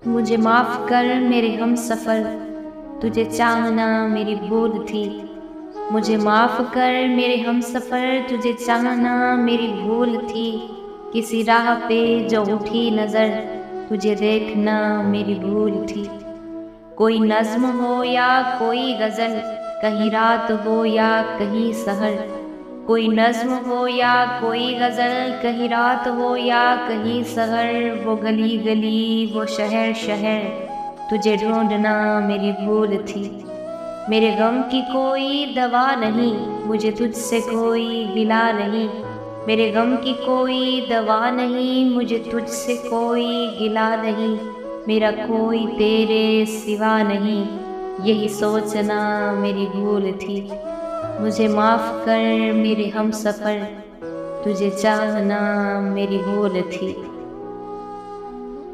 मुझे माफ़ कर मेरे हम सफ़र, तुझे चाहना मेरी भूल थी। मुझे माफ़ कर मेरे हम सफ़र, तुझे चाहना मेरी भूल थी। किसी राह पे जो उठी नज़र, तुझे देखना मेरी भूल थी। कोई नज़्म हो या कोई गज़ल, कहीं रात हो या कहीं सहर। कोई नज़्म हो या कोई गज़ल, कहीं रात हो या कहीं सहर। वो गली गली वो शहर शहर, तुझे ढूंढना मेरी भूल थी। मेरे गम की कोई दवा नहीं, मुझे तुझसे कोई गिला नहीं। मेरे गम की कोई दवा नहीं, मुझे तुझसे कोई गिला नहीं। मेरा कोई तेरे सिवा नहीं, यही सोचना मेरी भूल थी। मुझे माफ़ कर मेरे हम सफ़र, तुझे चाहना मेरी भूल थी।